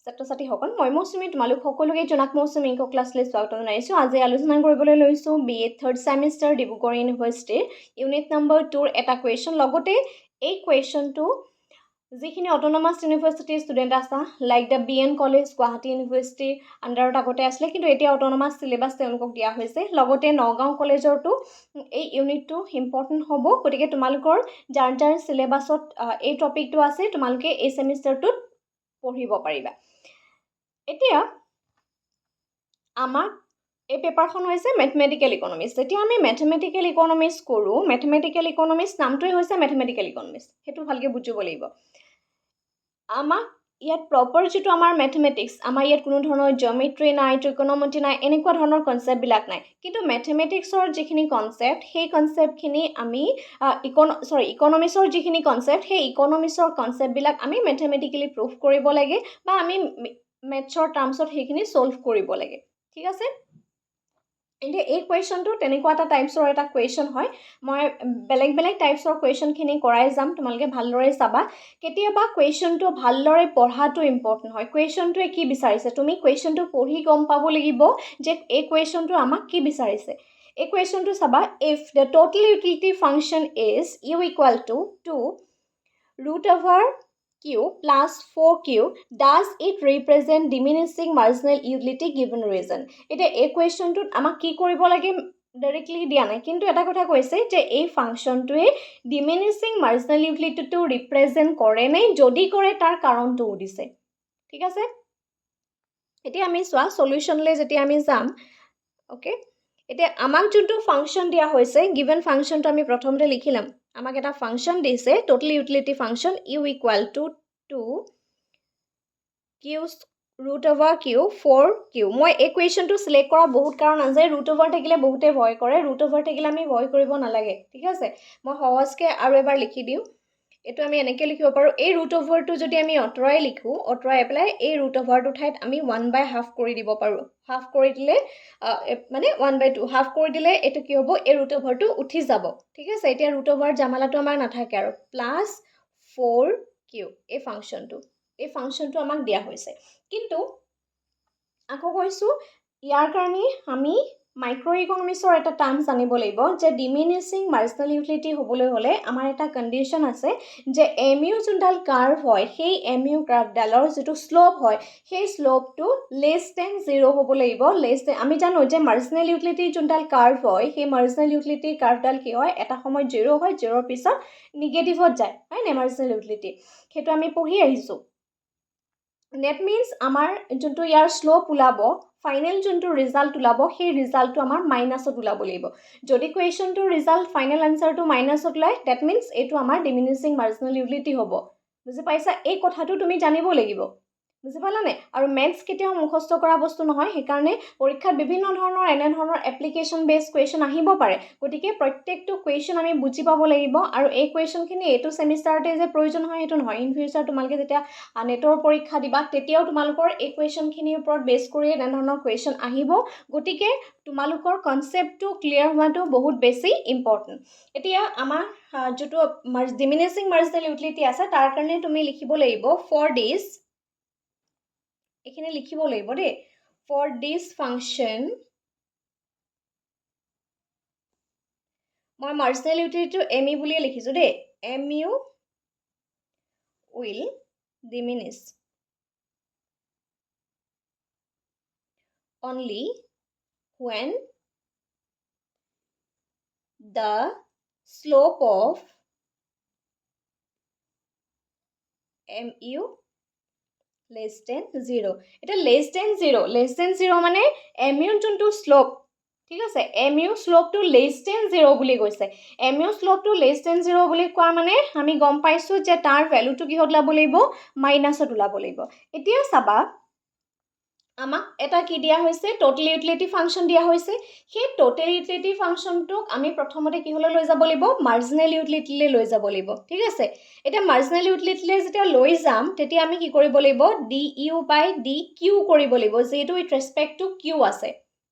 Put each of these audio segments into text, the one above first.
ছাত্ৰ-ছাত্ৰীসকল মই মৌচুমী তোমালোক সকলোকে জনাক মৌচুমী ইংক ক্লাছলৈ স্বাগতম জনাইছোঁ। আজি আলোচনা কৰিবলৈ লৈছোঁ BA থাৰ্ড ছেমিষ্টাৰ ডিব্ৰুগড় ইউনিভাৰ্চিটিৰ ইউনিট নম্বৰ 2ৰ এটা কুৱেশ্যন। লগতে এই কুৱেশ্যনটো যিখিনি অট'নমাছ ইউনিভাৰ্চিটিৰ ষ্টুডেণ্ট আছা like the BN college Guwahati ইউনিভাৰ্চিটিৰ আণ্ডাৰত আগতে আছিলে, কিন্তু এতিয়া অট'নমাছ চিলেবাছ তেওঁলোকক দিয়া হৈছে। লগতে নগাঁও কলেজৰতো এই ইউনিটটো ইম্পৰ্টেণ্ট হ'ব। গতিকে তোমালোকৰ যাৰ যাৰ চিলেবাছত এই টপিকটো আছে তোমালোকে এই ছেমিষ্টাৰটোত পঢ়িব পাৰিবা। এতিয়া আমাক এই পেপাৰখন হৈছে মেথমেটিকেল ইকনমিক্স। যেতিয়া আমি মেথমেটিকেল ইকনমিক্স কৰোঁ, মেথমেটিকেল ইকনমিক্স নামটোৱে হৈছে মেথমেটিকেল ইকনমিক্স, সেইটো ভালকৈ বুজিব লাগিব। আমাক ইয়াত প্ৰপাৰ যিটো আমাৰ মেথমেটিক্স, আমাৰ ইয়াত কোনো ধৰণৰ জিঅ'মেট্ৰি নাই, ট্ৰিকোন'মেট্ৰি নাই, এনেকুৱা ধৰণৰ কনচেপ্টবিলাক নাই। কিন্তু মেথমেটিক্সৰ যিখিনি কনচেপ্ট, সেই কনচেপ্টখিনি আমি ইকনমিক্সৰ যিখিনি কনচেপ্ট, সেই ইকনমিক্সৰ কনচেপ্টবিলাক আমি মেথমেটিকেলি প্ৰুভ কৰিব লাগে বা আমি মেথছৰ টাৰ্মছত সেইখিনি ছল্ভ কৰিব লাগে। ঠিক আছে? এতিয়া এই কুৱেশ্যনটো তেনেকুৱা এটা টাইপছৰ এটা কুৱেশ্যন হয়। মই বেলেগ বেলেগ টাইপছৰ কুৱেশ্যনখিনি কৰাই যাম, তোমালোকে ভালদৰে চাবা। কেতিয়াবা কুৱেশ্যনটো ভালদৰে পঢ়াটো ইম্পৰ্টেণ্ট হয়। কুৱেশ্যনটোৱে কি বিচাৰিছে, তুমি কুৱেশ্যনটো পঢ়ি গম পাব লাগিব যে এই কুৱেশ্যনটো আমাক কি বিচাৰিছে। এই কুৱেশ্যনটো চাবা, if the total utility function is U equal to 2 √Q plus 4Q, does it represent diminishing marginal utility given reason? এতিয়া এই কুৱেশ্যনটোত আমাক কি কৰিব লাগে ডাইৰেক্টলি দিয়া নাই, কিন্তু এটা কথা কৈছে যে এই ফাংচনটোৱে ডিমিনিছিং মাৰ্জিনেল ইউটিলিটিটো ৰিপ্ৰেজেণ্ট কৰে নে, যদি কৰে তাৰ কাৰণটোও দিছে। ঠিক আছে? এতিয়া আমি চোৱা সলিউশ্যনলৈ যেতিয়া আমি যাম, অ'কে, এতিয়া আমাক যোনটো ফাংচন দিয়া হৈছে, গিভেন ফাংচনটো আমি প্ৰথমতে লিখি ল'ম। আমাক এটা ফাংচন দিছে, total utility function U equal to 2Q √Q 4Q। মই এই কুৱেশ্যনটো চিলেক্ট কৰা বহুত কাৰণ আছে। √over থাকিলে বহুতে ভয় কৰে, √over থাকিলে আমি ভয় কৰিব নালাগে। ঠিক আছে? মই সহজকৈ আৰু এবাৰ লিখি দিওঁ। এইটো আমি এনেকৈ লিখিব পাৰোঁ, এই √overটো যদি আমি আঁতৰাই লিখোঁ, আঁতৰাই পেলাই এই √overটোৰ ঠাইত আমি 1/2 কৰি দিব পাৰোঁ। হাফ কৰি দিলে মানে 1/2 হাফ কৰি দিলে এইটো কি হ'ব, এই √overটো উঠি যাব। ঠিক আছে? এতিয়া √over জামালাটো আমাৰ নাথাকে আৰু প্লাছ 4Q এই ফাংচনটো আমাক দিয়া হৈছে। কিন্তু আকৌ কৈছোঁ, ইয়াৰ কাৰণে আমি মাইক্ৰ' ইকনমিক্সৰ এটা টাৰ্ম জানিব লাগিব যে ডিমিনিছিং মাৰ্জিনেল ইউটিলিটি হ'বলৈ হ'লে আমাৰ এটা কণ্ডিশ্যন আছে যে MU যোনডাল কাৰ্ভ হয়, সেই MU কাৰ্ভডালৰ যিটো শ্লোপ হয়, সেই শ্লোপটো <0 হ'ব লাগিব। আমি জানো যে মাৰ্জিনেল ইউটিলিটি যোনডাল কাৰ্ভ হয়, সেই মাৰ্জিনেল ইউটিলিটি কাৰ্ভডাল কি হয়, এটা সময়ত 0 হয়, 0ৰ পিছত নিগেটিভত যায়, হয়নে? মাৰ্জিনেল ইউটিলিটি সেইটো আমি পঢ়ি আহিছোঁ। নেট মিনছ আমাৰ যোনটো ইয়াৰ শ্লোপ ওলাব, ফাইনেল যোনটো ৰিজাল্ট ওলাব, সেই ৰিজাল্টটো আমাৰ মাইনাছত ওলাব লাগিব। যদি কুৱেশ্যনটোৰ ৰিজাল্ট ফাইনেল আনচাৰটো মাইনাছত ওলায়, ডেট মিনছ এইটো আমাৰ ডিমিনিছিং মাৰ্জিনেল ইউটিলিটি হ'ব। বুজি পাইছা? এই কথাটো তুমি জানিব লাগিব। বুজি পালানে? আৰু মেথছ কেতিয়াও মুখস্থ কৰা বস্তু নহয়, সেইকাৰণে পৰীক্ষাত বিভিন্ন ধৰণৰ এনেধৰণৰ এপ্লিকেশ্যন বেছড কুৱেশ্যন আহিব পাৰে। গতিকে প্ৰত্যেকটো কুৱেশ্যন আমি বুজি পাব লাগিব। আৰু এই কুৱেশ্যনখিনি এইটো ছেমিষ্টাৰতে যে প্ৰয়োজন হয় সেইটো নহয়। ইন ফিউচাৰ তোমালোকে যেতিয়া নেটৰ পৰীক্ষা দিবা, তেতিয়াও তোমালোকৰ এই কুৱেশ্যনখিনিৰ ওপৰত বেছ কৰি এনেধৰণৰ কুৱেশ্যন আহিব। গতিকে তোমালোকৰ কনচেপ্টটো ক্লিয়াৰ হোৱাটো বহুত বেছি ইম্পৰ্টেণ্ট। এতিয়া আমাৰ যিটো ডিমিনিছিং মাৰ্জিনেল ইউটিলিটি আছে, তাৰ কাৰণে তুমি লিখিব লাগিব ফৰ দিছ, এইখিনি লিখিব লাগিব দেই, ফৰ দিছ ফাংচন মই মাৰ্জিনেল ইউটিলিটিটো MU বুলিয়ে লিখিছোঁ দেই, MU will diminish only when the slope of MU less than 0. এটা less than 0 মানে MU যোনটো শ্লোপ, ঠিক আছে, MU শ্লোপটো less than 0 বুলি কৈছে। MU শ্লোপটো less than 0 বুলি কোৱা মানে আমি গম পাইছোঁ যে তাৰ ভেলুটো কিহত ওলাব লাগিব, মাইনাছত ওলাব লাগিব। এতিয়া চাবা, আমাক এটা কি দিয়া হৈছে, টোটেল ইউটিলিটি ফাংচন দিয়া হৈছে। সেই টোটেল ইউটিলিটি ফাংচনটোক আমি প্ৰথমতে কিহলৈ লৈ যাব লাগিব, মাৰ্জিনেল ইউটিলিটিলৈ লৈ যাব লাগিব। ঠিক আছে? এতিয়া মাৰ্জিনেল ইউটিলিটিলৈ যেতিয়া লৈ যাম, তেতিয়া আমি কি কৰিব লাগিব, DU/DQ কৰিব লাগিব, যিহেতু উইথ ৰেচপেক্ট টু Q আছে।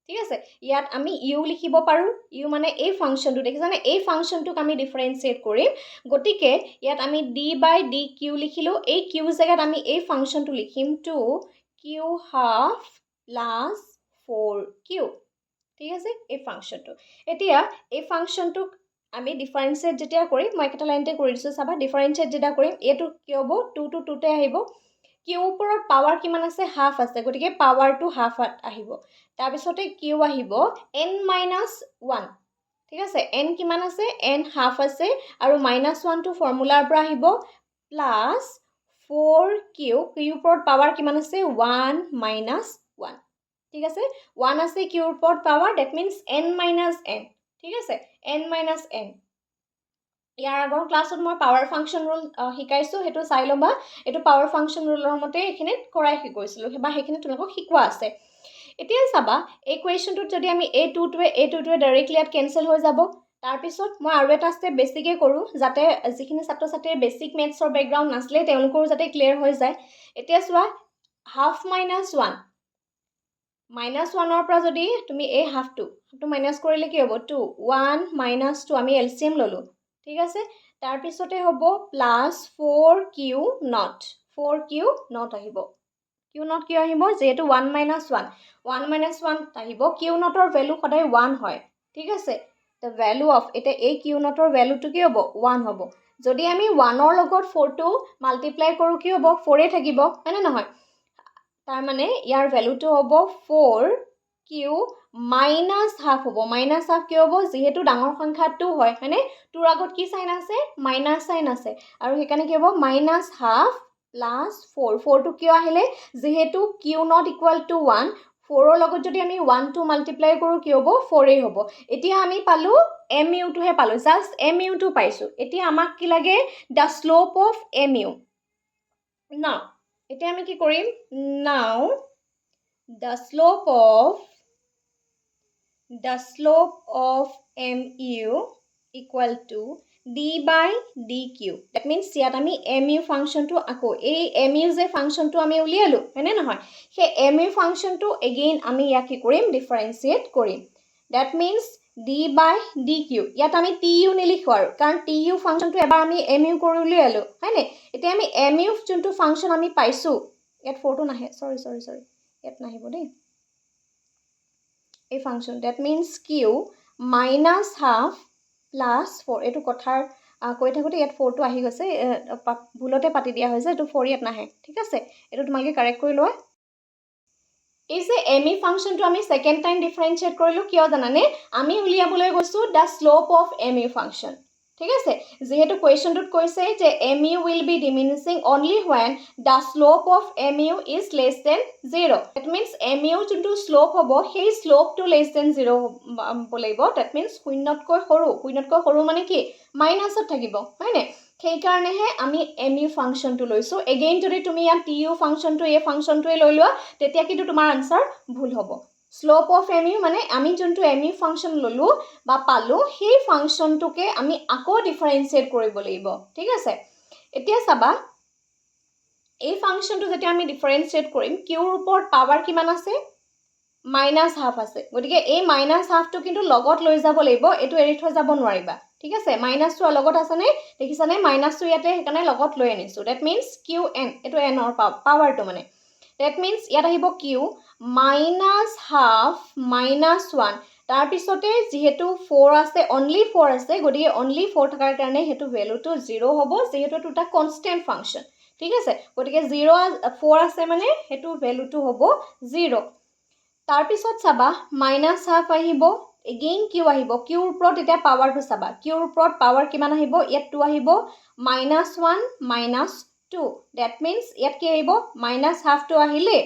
ঠিক আছে? ইয়াত আমি U লিখিব পাৰোঁ। U মানে এই ফাংচনটো, দেখিছানে? এই ফাংচনটোক আমি ডিফাৰেঞ্চিয়েট কৰিম। গতিকে ইয়াত আমি D/DQ লিখিলোঁ। এই Q জেগাত আমি এই ফাংচনটো লিখিম 2 কিউ হাফ প্লাছ 4q ঠিক আছে এই ফাংচনটো এতিয়া এই ফাংচনটোক আমি ডিফাৰেন্সিয়েট যেতিয়া কৰিম মই একটা লাইনতে কৰি দিছোঁ চাবা ডিফাৰেন্সিয়েট যেতিয়া কৰিম এইটো কি হ'ব 2 to 2 তে আহিব কিউ ওপৰত পাৱাৰ কিমান আছে হাফ আছে গতিকে পাৱাৰটো হাফ আহিব তাৰপিছতে কিউ আহিব n-1 ঠিক আছে n কিমান আছে n হাফ আছে আৰু -1 টো ফৰ্মুলাৰ পৰা আহিব প্লাছ 4q কিউ ওপৰত পাৱাৰ কিমান আছে 1 - 1 ঠিক আছে 1 আছে কিউৰ ওপৰত পাৱাৰ দ্যাট মিন্স n-n ঠিক আছে n-n ইয়াৰ আগৰ ক্লাছত মই পাৱাৰ ফাংচন ৰুল শিকাইছোঁ সেইটো চাই ল'বা এইটো পাৱাৰ ফাংচন ৰুলৰ মতে এইখিনিত কৰাই শিকাইছিলোঁ বা সেইখিনি তোমালোকক শিকোৱা আছে এতিয়া চাবা এই কুৱেশ্যনটোত যদি আমি a2টোৱে ডাইৰেক্টলি ইয়াত কেনচেল হৈ যাব তাৰপিছত মই আৰু এটা ষ্টেপ বেছিকৈ কৰোঁ যাতে যিখিনি ছাত্ৰ ছাত্ৰীৰ বেছিক মেথছৰ বেকগ্ৰাউণ্ড নাছিলে তেওঁলোকৰো যাতে ক্লিয়াৰ হৈ যায় এতিয়া চোৱা হাফ -1 -1ৰ পৰা যদি তুমি এই হাফটো মাইনাছ কৰিলে কি হ'ব 2 1 - 2 আমি এলচিএম ল'লোঁ ঠিক আছে তাৰপিছতে হ'ব প্লাছ 4q নট আহিব কিউ নট কিয় আহিব যেহেতু 1 - 1 আহিব কিউ নটৰ ভেলু সদায় 1 হয় ঠিক আছে দ্য ভেলু অফ এতিয়া এই কিউ নটৰ ভেলুটো কি হ'ব 1 হ'ব যদি আমি 1ৰ লগত 4টো মাল্টিপ্লাই কৰোঁ কি হ'ব 4 থাকিব হয়নে নহয় তাৰ মানে ইয়াৰ ভেলুটো হ'ব 4q -হাফ হ'ব -হাফ কি হ'ব যেহেতু ডাঙৰ সংখ্যা 2 হয় হয়নে 2ৰ আগত কি সাইন আছে মাইনাছ সাইন আছে আৰু সেইকাৰণে কি হ'ব -হাফ প্লাছ 4টো কিয় আহিলে যেহেতু কিউ নট ইকুৱেল টু 1 4ৰ লগত যদি আমি 1টো মাল্টিপ্লাই কৰোঁ কি হ'ব 4 হ'ব এতিয়া আমি পালোঁ mu-টোহে পালোঁ জাষ্ট mu-টো পাইছোঁ এতিয়া আমাক কি লাগে দ্য শ্লোপ অফ mu নাও এতিয়া আমি কি কৰিম নাও the slope of mu equal to d/dq that means ইয়াত আমি mu ফাংচনটো আকৌ এই mu যে ফাংচনটো আমি উলিয়ালোঁ হয়নে নহয় সেই mu ফাংচনটো এগেইন আমি ইয়াক কি কৰিম ডিফাৰেন্সিয়েট কৰিম that means d/dq ইয়াত আমি tu নিলিখোঁ আৰু কাৰণ tu ফাংচনটো এবাৰ আমি mu কৰি উলিয়ালোঁ হয়নে এতিয়া আমি mu যোনটো ফাংচন আমি পাইছোঁ ইয়াত 4টো নাহে সৰি ইয়াত নাহিব দেই এই function that means q -half plus 4 এইটো কথাৰ কৈ থাকোঁতে ইয়াত 4টো আহি গৈছে ভুলতে পাতি দিয়া হৈছে এইটো 4 ইয়াত নাহে ঠিক আছে এইটো তোমালোকে কাৰেক্ট কৰি লোৱা এই যে mu ফাংচনটো আমি সেকেন্ড টাইম ডিফাৰেন্সিয়েট কৰিলোঁ কিয় জানানে আমি উলিয়াবলৈ গৈছোঁ the slope of mu function ঠিক আছে যেহেতু কুৱেশ্যনটোত কৈছে যে mu will be diminishing only when the slope of mu is less than 0 that means mu যোনটো শ্লোপ হ'ব সেই শ্লোপটো less than 0 হ'ব লাগিব that means শূন্যতকৈ সৰু মানে কি মাইনাছত থাকিব হয়নে সেইকাৰণেহে আমি mu ফাংচনটো লৈছোঁ এগেইন যদি তুমি ইয়াত tu ফাংচনটো এই ফাংচনটোৱে লৈ লোৱা তেতিয়া কিন্তু তোমাৰ আনসাৰ ভুল হ'ব শ্লোপ অফ mu মানে আমি যোনটো mu ফাংচন ল'লোঁ বা পালোঁ সেই ফাংচনটোকে আমি আকৌ ডিফাৰেন্সিয়েট কৰিব লাগিব ঠিক আছে এতিয়া চাবা এই ফাংচনটো যেতিয়া আমি ডিফাৰেন্সিয়েট কৰিম কিউৰ ওপৰত পাৱাৰ কিমান আছে -হাফ আছে গতিকে এই -হাফটো কিন্তু লগত লৈ যাব লাগিব এইটো এৰি থৈ যাব নোৱাৰিবা ঠিক আছে মাইনাছটো লগত আছেনে দেখিছানে মাইনাছটো ইয়াতে সেইকাৰণে লগত লৈ আনিছোঁ ডেট মিন্স কিউ এন এইটো এনৰ পাৱাৰটো মানে ডেট মিন্স ইয়াত আহিব কিউ -হাফ -1 তাৰপিছতে যিহেতু 4 আছে অনলি 4 আছে গতিকে অনলি 4 থকাৰ কাৰণে সেইটো ভেলুটো 0 হ'ব যিহেতু এইটো এটা কনষ্টেণ্ট ফাংচন ঠিক আছে গতিকে 4 আছে মানে সেইটো ভেলুটো হ'ব 0 তাৰপিছত চাবা -হাফ আহিব এগেইন কিউ আহিব কিউৰ ওপৰত এতিয়া পাৱাৰটো চাবা কিউৰ ওপৰত পাৱাৰ কিমান আহিব ইয়াত 2 আহিব -1 -2 ডেট মিন্স ইয়াত কি আহিব -হাফটো আহিলে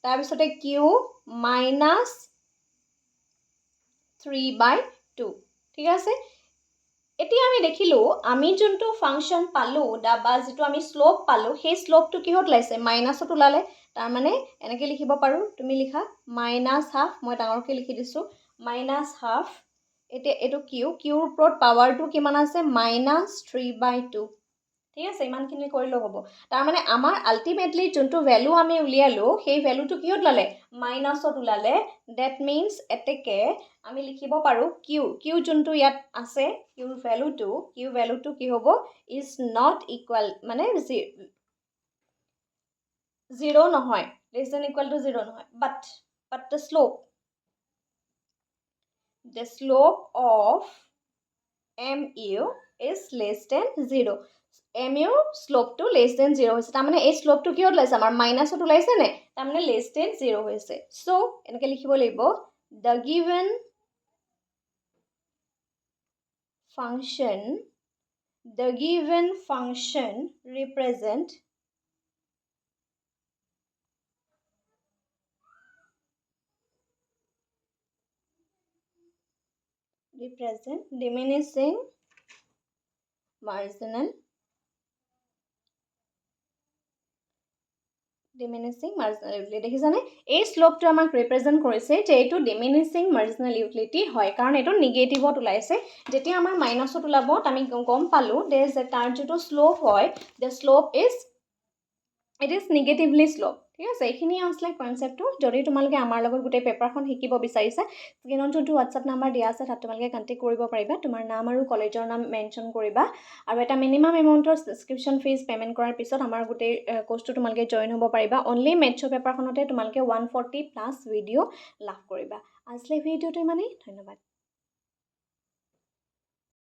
তাৰপিছতে কিউ -3/2 ঠিক আছে এতিয়া আমি দেখিলোঁ আমি যোনটো ফাংচন পালোঁ বা যিটো আমি শ্লোপ পালোঁ সেই শ্লোপটো কিহত ওলাইছে মাইনাছত ওলালে তাৰ মানে এনেকৈ লিখিব পাৰোঁ তুমি লিখা -হাফ মই ডাঙৰকৈ লিখি দিছোঁ -হাফ এতিয়া এইটো কিউৰ ওপৰত পাৱাৰটো কিমান আছে -3/2 ঠিক আছে ইমানখিনি কৰিলেও হ'ব তাৰ মানে আমাৰ আল্টিমেটলি যোনটো ভেলু আমি উলিয়ালোঁ সেই ভেলুটো কিহত ওলালে মাইনাছত ওলালে ডেট মিন্স এতেকে আমি লিখিব পাৰোঁ কিউ যোনটো ইয়াত আছে কিউ ভেলুটো কি হ'ব ইজ নট ইকুৱেল মানে 0 নহয়, less than equal to 0 নহয়, but the slope of mu is less than 0. mu slope to less than 0 হৈছে তাৰমানে এই slope to কিহত ওলাইছে আমাৰ মাইনাছত ওলাইছে নে তাৰমানে less than 0 হৈছে so এনেকৈ লিখিব লাগিব the given function represent diminishing marginal utility দেখিছানে এই শ্লোপটো আমাক ৰিপ্ৰেজেন্ট কৰিছে যে এইটো ডিমিনিশিং মাৰ্জিনাল ইউটিলিটি হয় কাৰণ এইটো নিগেটিভত ওলাইছে যেতিয়া আমাৰ মাইনাছত ওলাব আমি গম পালো যে তাৰ যিটো শ্লোপ হয় the slope is it is negatively slope ঠিক আছে এইখিনি আসলে কনসেপ্টটো যদি তোমালোকে আমাৰ লগত গোটেই পেপাৰখন শিকিব বিচাৰিছা স্ক্ৰীনত যোনটো WhatsApp নাম্বাৰ দিয়া আছে তাত তোমালোকে কন্টাক্ট কৰিব পাৰিবা তোমাৰ নাম আৰু কলেজৰ নাম মেনশন কৰিবা আৰু এটা মিনিমাম এমাউন্টৰ সাবস্ক্ৰিপশন ফিজ পেমেন্ট কৰাৰ পিছত আমাৰ গোটেই কোৰ্সটো তোমালোকে জয়েন হ'ব পাৰিবা অনলি মেথছৰ পেপাৰখনতে তোমালোকে 140 প্লাস ভিডিও লাভ কৰিবা আজিলৈ ভিডিওটো ইমানেই ধন্যবাদ